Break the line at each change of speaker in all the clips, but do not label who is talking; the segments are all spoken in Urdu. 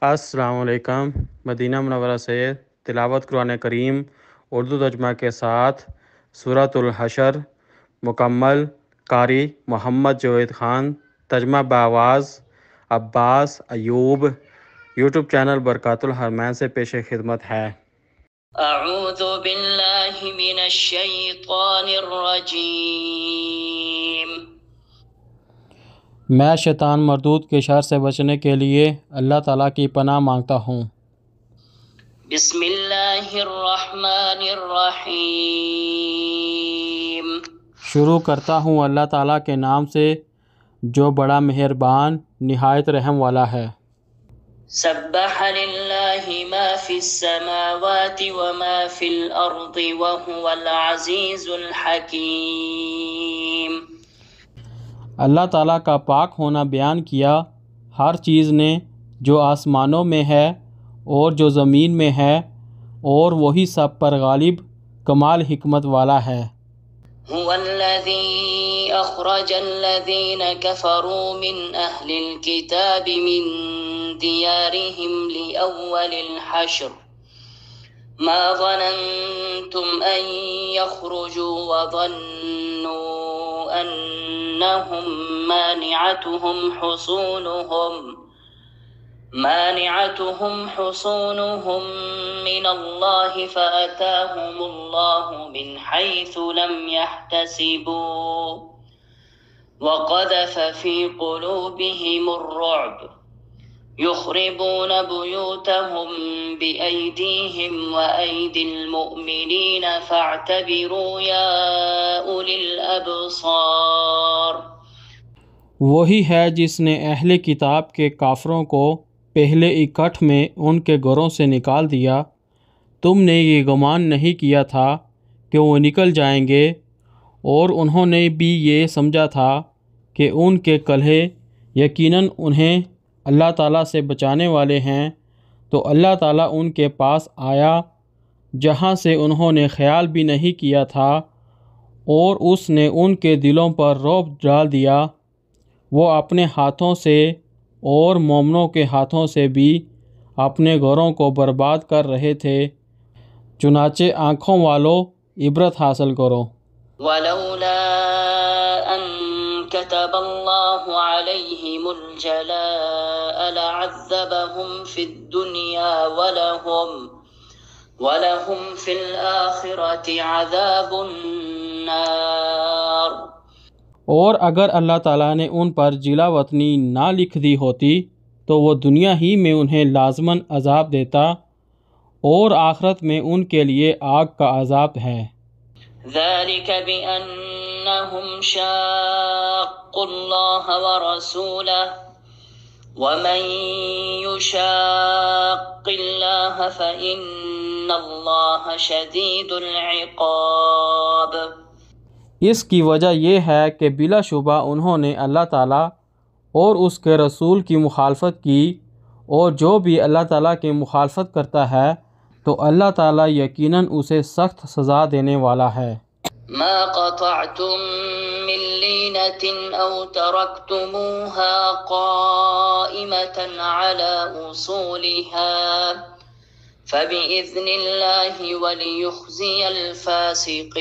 السلام علیکم۔ مدینہ منورہ سے تلاوت قرآن کریم اردو ترجمہ کے ساتھ سورۃ الحشر مکمل۔ قاری محمد جاوید خان، ترجمہ بآواز عباس ایوب۔ یوٹیوب چینل برکات الحرمین سے پیش خدمت ہے۔
اعوذ باللہ من الشیطان الرجیم۔
میں شیطان مردود کے شر سے بچنے کے لیے اللہ تعالیٰ کی پناہ مانگتا ہوں۔
بسم اللہ الرحمن الرحیم۔
شروع کرتا ہوں اللہ تعالیٰ کے نام سے جو بڑا مہربان نہایت رحم والا ہے۔
سبح للہ ما فی السماوات وما فی الارض وهو العزیز الحکیم۔
اللہ تعالیٰ کا پاک ہونا بیان کیا ہر چیز نے جو آسمانوں میں ہے اور جو زمین میں ہے، اور وہی سب پر غالب کمال حکمت والا ہے۔
هو الذی اخرج الذین کفروا من اہل الكتاب من دیارهم لأول الحشر ما ظننتم ان يخرجوا وظنوا انهم مانعتهم حصونهم من الله فأتاهم الله من حيث لم يحتسبوا وقذف في قلوبهم الرعب يخربون بيوتهم بأيديهم وأيدي المؤمنين فاعتبروا يا أولي الأبصار۔
وہی ہے جس نے اہل کتاب کے کافروں کو پہلے اکٹھ میں ان کے گھروں سے نکال دیا۔ تم نے یہ گمان نہیں کیا تھا کہ وہ نکل جائیں گے، اور انہوں نے بھی یہ سمجھا تھا کہ ان کے کلہے یقیناً انہیں اللہ تعالیٰ سے بچانے والے ہیں، تو اللہ تعالیٰ ان کے پاس آیا جہاں سے انہوں نے خیال بھی نہیں کیا تھا، اور اس نے ان کے دلوں پر رعب ڈال دیا۔ وہ اپنے ہاتھوں سے اور مومنوں کے ہاتھوں سے بھی اپنے گھروں کو برباد کر رہے تھے۔ چنانچہ آنکھوں والوں عبرت حاصل کرو۔
ولولا ان كتب الله عليهم الجلاء لعذبهم في الدنيا ولهم في الآخرة عذاب النار۔
اور اگر اللہ تعالیٰ نے ان پر جلا وطنی نہ لکھ دی ہوتی تو وہ دنیا ہی میں انہیں لازماً عذاب دیتا، اور آخرت میں ان کے لیے آگ کا عذاب ہے۔
ذلك بأنهم شاقوا الله ورسوله ومن يشاق الله فإن الله شديد العقاب۔
اس کی وجہ یہ ہے کہ بلا شبہ انہوں نے اللہ تعالیٰ اور اس کے رسول کی مخالفت کی، اور جو بھی اللہ تعالیٰ کی مخالفت کرتا ہے تو اللہ تعالیٰ یقیناً اسے سخت سزا دینے والا ہے۔
ما قطعتم من لینۃ او ترکتموها قائمة على اصولها فبإذن اللہ وليخزي الفاسقین۔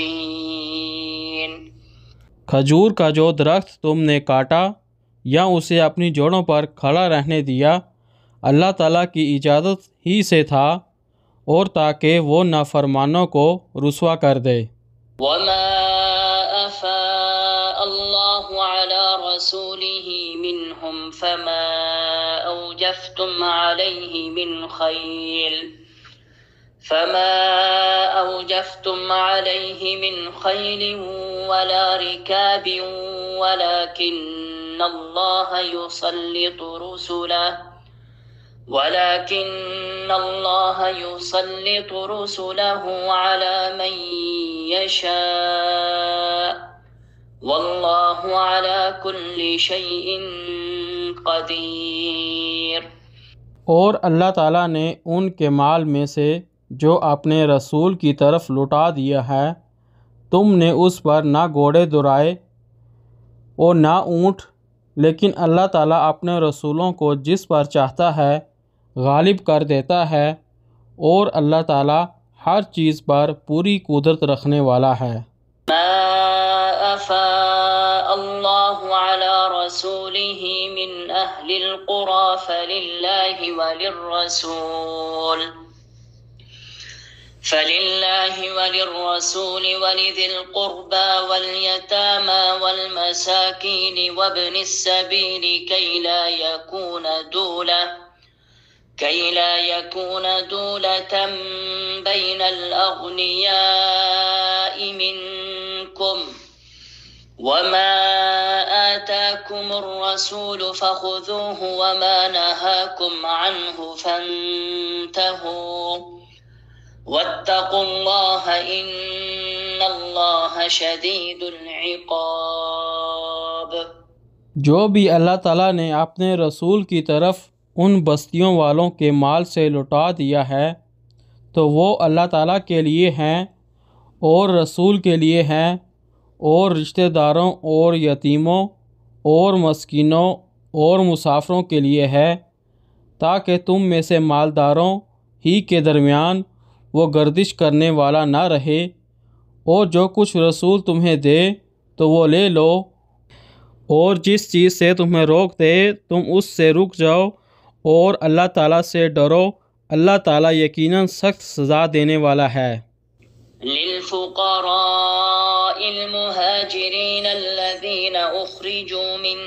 کھجور کا جو درخت تم نے کاٹا یا اسے اپنی جڑوں پر کھڑا رہنے دیا، اللہ تعالیٰ کی اجازت ہی سے تھا، اور تاکہ وہ نافرمانوں کو رسوا کر دے۔
وما افاء اللہ علی رسولہ منہم فما اوجفتم علیہ من خیل ولا رکاب ولكن اللہ يسلط رسله على من يشاء واللہ على كل شيء قدیر۔
اور اللہ تعالیٰ نے ان کے مال میں سے جو اپنے رسول کی طرف لوٹا دیا ہے، تم نے اس پر نہ گھوڑے دوڑائے اور نہ اونٹ، لیکن اللہ تعالیٰ اپنے رسولوں کو جس پر چاہتا ہے غالب کر دیتا ہے، اور اللہ تعالیٰ ہر چیز پر پوری قدرت رکھنے والا ہے۔
ما أفاء الله على رسوله من أهل القرى فلله وللرسول ولذي القربى واليتامى والمساكين وابن السبيل كي لا يكون دولة بين الأغنياء منكم وما آتاكم الرسول فخذوه وما نهاكم عنه فانتهوا واتقوا الله إن الله شديد العقاب۔
جو بھی اللہ تعالیٰ نے اپنے رسول کی طرف ان بستیوں والوں کے مال سے لوٹا دیا ہے تو وہ اللہ تعالیٰ کے لیے ہیں اور رسول کے لیے ہیں اور رشتہ داروں اور یتیموں اور مسکینوں اور مسافروں کے لیے ہے، تاکہ تم میں سے مالداروں ہی کے درمیان وہ گردش کرنے والا نہ رہے، اور جو کچھ رسول تمہیں دے تو وہ لے لو، اور جس چیز سے تمہیں روک دے تم اس سے رک جاؤ، اور اللہ تعالیٰ سے ڈرو، اللہ تعالیٰ یقیناً سخت سزا دینے والا ہے۔
للفقراء المهاجرين الذين أخرجوا من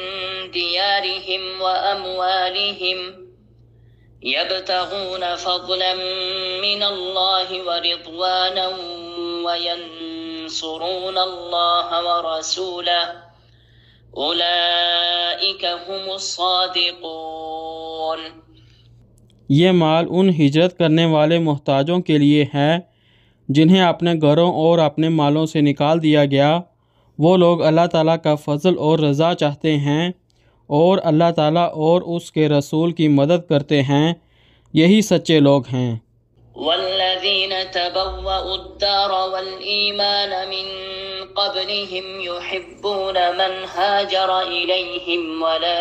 ديارهم وأموالهم يبتغون فضلا من الله ورضوانا وينصرون الله ورسوله أولئك هم الصادقون۔
یہ مال ان ہجرت کرنے والے محتاجوں کے لیے ہے جنہیں اپنے گھروں اور اپنے مالوں سے نکال دیا گیا۔ وہ لوگ اللہ تعالیٰ کا فضل اور رضا چاہتے ہیں اور اللہ تعالیٰ اور اس کے رسول کی مدد کرتے ہیں، یہی سچے لوگ ہیں۔
والذين تبوأوا الدار والإيمان من قبلهم يحبون من هاجر إليهم ولا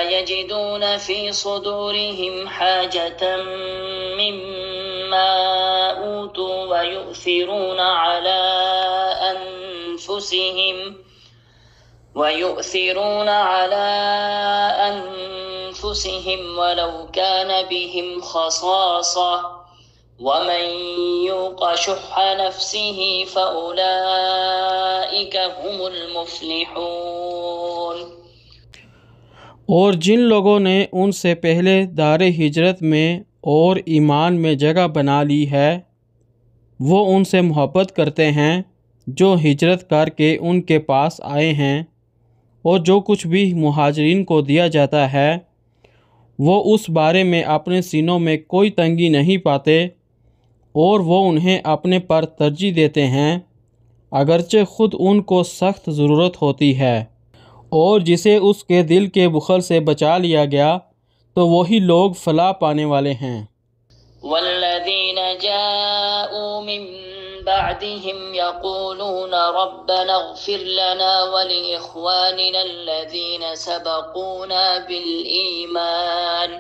يجدون في صدورهم حاجة مما أوتوا ويؤثرون على أنفسهم ولو كان بهم خصاصة ومن يوق شح نفسه فأولئك هم المفلحون۔
اور جن لوگوں نے ان سے پہلے دار ہجرت میں اور ایمان میں جگہ بنا لی ہے، وہ ان سے محبت کرتے ہیں جو ہجرت کر کے ان کے پاس آئے ہیں، اور جو کچھ بھی مہاجرین کو دیا جاتا ہے وہ اس بارے میں اپنے سینوں میں کوئی تنگی نہیں پاتے، اور وہ انہیں اپنے پر ترجیح دیتے ہیں اگرچہ خود ان کو سخت ضرورت ہوتی ہے، اور جسے اس کے دل کے بخل سے بچا لیا گیا تو وہی لوگ فلاح پانے والے ہیں۔
والذین جاءوا من بعدهم يقولون ربنا اغفر لنا ولإخواننا الذين سبقونا بالإيمان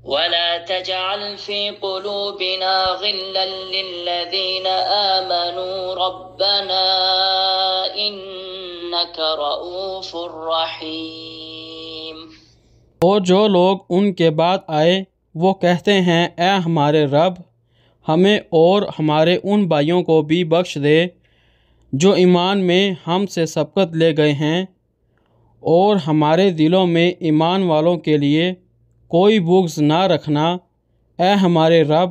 ولا تجعل في قلوبنا غلا للذين آمنوا ربنا إنك رؤوف رحيم۔
اور جو لوگ ان کے بعد آئے وہ کہتے ہیں اے ہمارے رب، ہمیں اور ہمارے ان بھائیوں کو بھی بخش دے جو ایمان میں ہم سے سبقت لے گئے ہیں، اور ہمارے دلوں میں ایمان والوں کے لیے کوئی بغض نہ رکھنا، اے ہمارے رب،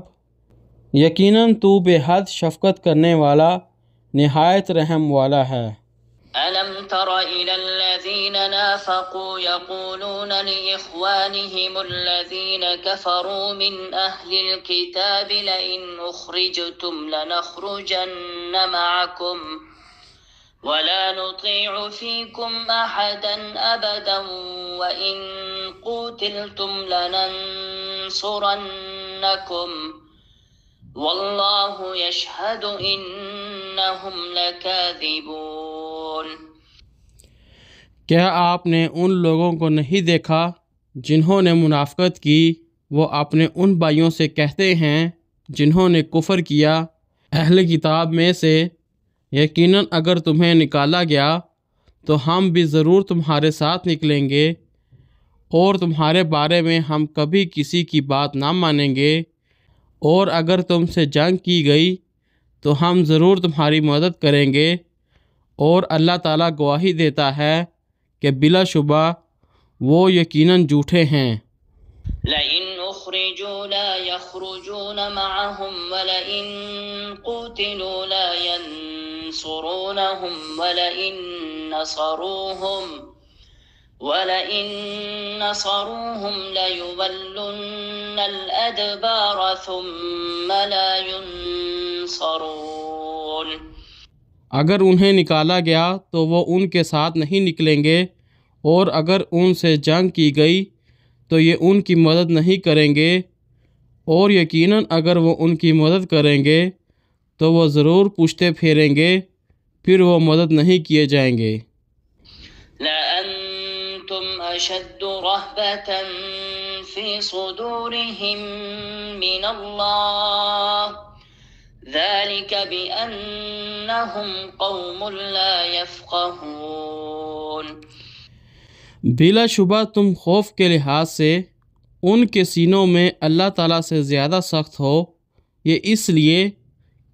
یقیناً تو بے حد شفقت کرنے والا نہایت رحم والا ہے۔
ألم تر إلى الذين نافقوا يقولون لإخوانهم الذين كفروا من أهل الكتاب لئن أخرجتم لنخرجن معكم ولا نطيع فيكم أحدا أبدا وإن قوتلتم لننصرنكم والله يشهد إنهم لكاذبون۔
کیا آپ نے ان لوگوں کو نہیں دیکھا جنہوں نے منافقت کی؟ وہ اپنے ان بھائیوں سے کہتے ہیں جنہوں نے کفر کیا، اہل کتاب میں سے، یقیناً اگر تمہیں نکالا گیا تو ہم بھی ضرور تمہارے ساتھ نکلیں گے، اور تمہارے بارے میں ہم کبھی کسی کی بات نہ مانیں گے، اور اگر تم سے جنگ کی گئی تو ہم ضرور تمہاری مدد کریں گے، اور اللہ تعالیٰ گواہی دیتا ہے کہ بلا شبہ وہ یقیناً جھوٹے ہیں۔
لئن أخرجوا لا يخرجون معهم ولئن قتلوا لا ينصرونهم ولئن نصروهم ليولن الأدبار ثم لا ينصرون۔
اگر انہیں نکالا گیا تو وہ ان کے ساتھ نہیں نکلیں گے، اور اگر ان سے جنگ کی گئی تو یہ ان کی مدد نہیں کریں گے، اور یقیناً اگر وہ ان کی مدد کریں گے تو وہ ضرور پشتے پھیریں گے، پھر وہ مدد نہیں کیے جائیں گے۔
لأنتم أشد رهبة في صدورهم من الله ذلك بأنهم قوم لا يفقهون۔
بلا شبہ تم خوف کے لحاظ سے ان کے سینوں میں اللہ تعالیٰ سے زیادہ سخت ہو، یہ اس لیے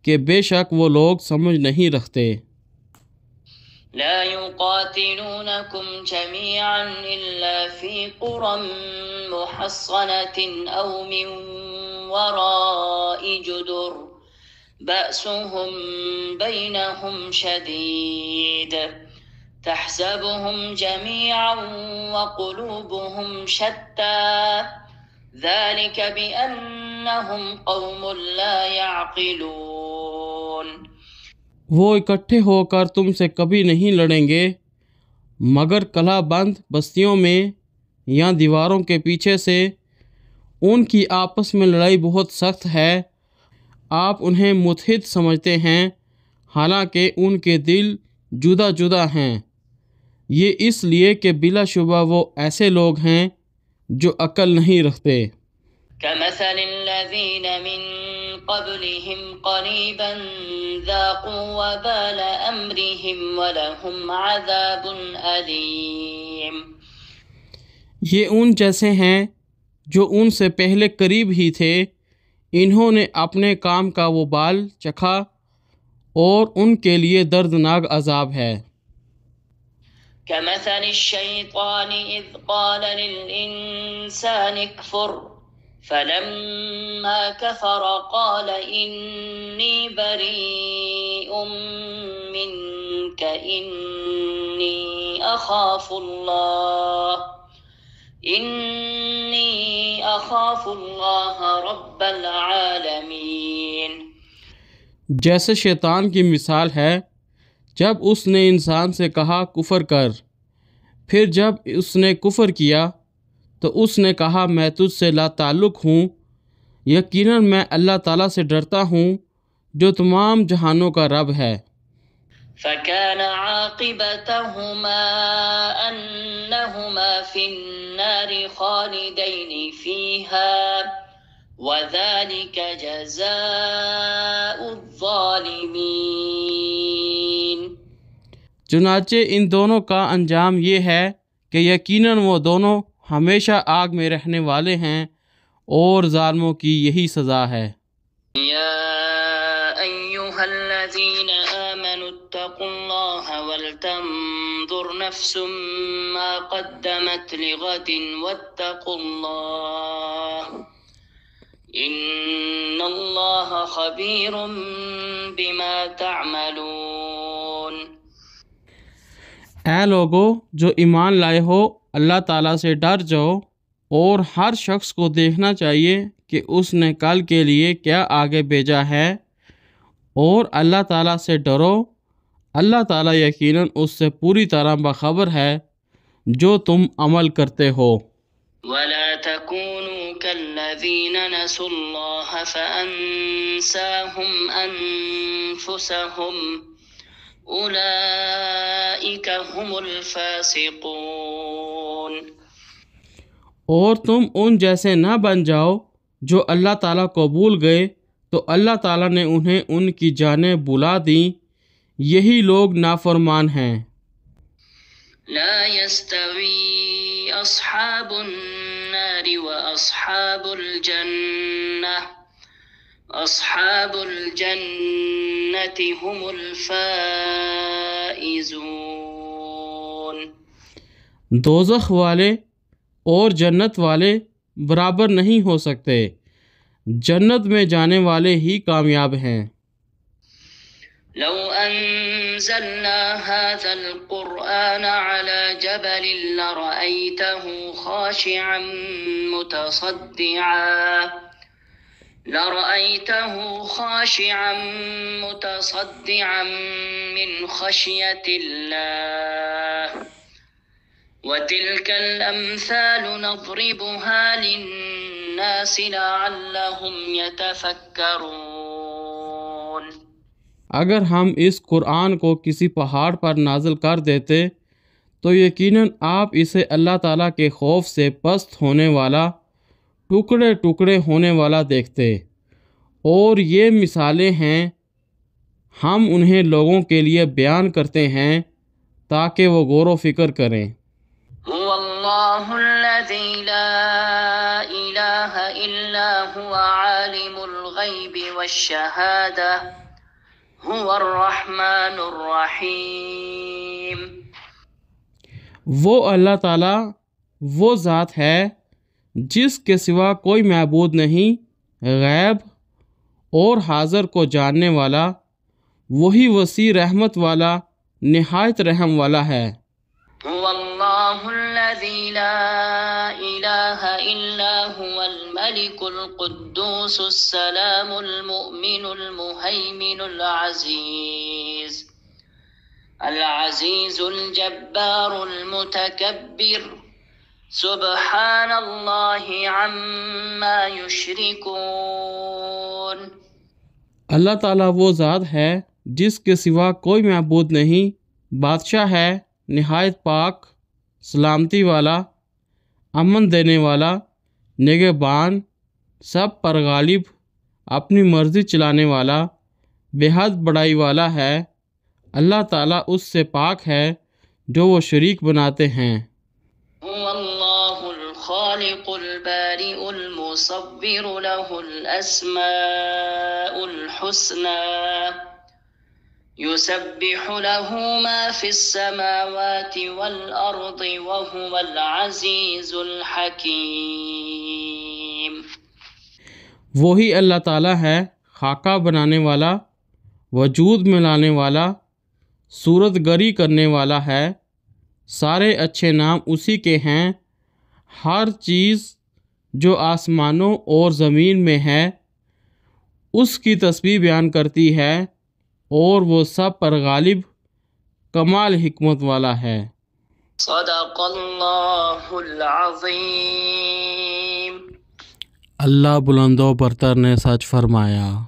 کہ بے شک وہ لوگ سمجھ نہیں رکھتے۔
لا يقاتلونكم جميعا إلا في قرى محصنة أو من وراء جدر بأسهم بينهم شديد تحسبهم جميعا وقلوبهم شتى ذلك بأنهم قوم لا يعقلون۔
وہ اکٹھے ہو کر تم سے کبھی نہیں لڑیں گے مگر قلعہ بند بستیوں میں یا دیواروں کے پیچھے سے۔ ان کی آپس میں لڑائی بہت سخت ہے، آپ انہیں متحد سمجھتے ہیں حالانکہ ان کے دل جدا جدا ہیں، یہ اس لیے کہ بلا شبہ وہ ایسے لوگ ہیں جو عقل نہیں رکھتے۔
كمثل الذين من قبلهم قريبا ذاقوا وبال أمرهم ولهم عذاب أليم۔
یہ ان جیسے ہیں جو ان سے پہلے قریب ہی تھے، انہوں نے اپنے کام کا وبال چکھا اور ان کے لیے دردناک عذاب ہے۔
كمثل الشيطان إذ قال للإنسان اكفر فلما كفر قال إني بريء منك إني أخاف الله رب العالمين۔
جیسے شیطان کی مثال ہے، جب اس نے انسان سے کہا کفر کر، پھر جب اس نے کفر کیا تو اس نے کہا میں تجھ سے لا تعلق ہوں، یقیناً میں اللہ تعالیٰ سے ڈرتا ہوں جو تمام جہانوں کا رب ہے۔
فكان عاقبتهما أنهما في النار خالدين فيها وذلك جزاء الظالمين۔
چنانچہ ان دونوں کا انجام یہ ہے کہ یقیناً وہ دونوں ہمیشہ آگ میں رہنے والے ہیں، اور ظالموں کی یہی سزا ہے۔
یا ایھا الذین آمنوا اتقوا اللہ ولتنظر نفس ما قدمت لغد واتقوا اللہ ان اللہ خبیر بما تعملون۔
اے لوگو جو ایمان لائے ہو، اللہ تعالیٰ سے ڈر جاؤ، اور ہر شخص کو دیکھنا چاہیے کہ اس نے کل کے لیے کیا آگے بھیجا ہے، اور اللہ تعالیٰ سے ڈرو، اللہ تعالیٰ یقیناً اس سے پوری طرح باخبر ہے جو تم عمل کرتے ہو۔
ولا تكونوا كالذين نسوا الله فأنساهم أنفسهم أولئك هم الفاسقون۔
اور تم ان جیسے نہ بن جاؤ جو اللہ تعالیٰ کو بھول گئے تو اللہ تعالیٰ نے انہیں ان کی جانیں بلا دیں، یہی لوگ نافرمان ہیں۔
لا يستوي أصحاب النار وأصحاب الجنة أصحاب الجنة هم الفائزون۔
دوزخ والے اور جنت والے برابر نہیں ہو سکتے، جنت میں جانے والے ہی کامیاب ہیں۔
لو أنزلنا هذا القرآن على جبل لرأيته خاشعا متصدعا من خشية الله وتلك الأمثال نضربها للناس لعلهم يتفكرون۔
اگر ہم اس قرآن کو کسی پہاڑ پر نازل کر دیتے تو یقیناً آپ اسے اللہ تعالیٰ کے خوف سے پست ہونے والا، ٹکڑے ٹکڑے ہونے والا دیکھتے، اور یہ مثالیں ہیں، ہم انہیں لوگوں کے لیے بیان کرتے ہیں تاکہ وہ غور و فکر کریں۔
هو الله الذي لا إله إلا هو عالم الغيب والشهادة هو الرحمن الرحيم۔
وہ اللہ تعالیٰ وہ ذات ہے جس کے سوا کوئی معبود نہیں، غیب اور حاضر کو جاننے والا، وہی وسیع رحمت والا، نہایت رحم والا ہے۔
هو الله الذي لا إله إلا هو الملك القدوس السلام المؤمن المهيمن العزيز الجبار المتكبر سبحان الله عما يشركون۔
اللہ تعالیٰ وہ ذات ہے جس کے سوا کوئی معبود نہیں، بادشاہ ہے، نہایت پاک، سلامتی والا، امن دینے والا، نگہبان، سب پر غالب، اپنی مرضی چلانے والا، بے حد بڑائی والا ہے۔ اللہ تعالیٰ اس سے پاک ہے جو وہ شریک بناتے ہیں۔
هو الله الخالق البارئ المصور له الأسماء الحسنى يسبح له ما في السماوات والأرض وهو العزيز الحكيم۔
وہی اللہ تعالیٰ ہے، خاکہ بنانے والا، وجود میں لانے والا، صورت گری کرنے والا ہے، سارے اچھے نام اسی کے ہیں۔ ہر چیز جو آسمانوں اور زمین میں ہے اس کی تسبیح بیان کرتی ہے، اور وہ سب پر غالب، کمال حکمت والا ہے۔
صدق اللہ العظیم۔
اللہ بلند و برتر نے سچ فرمایا۔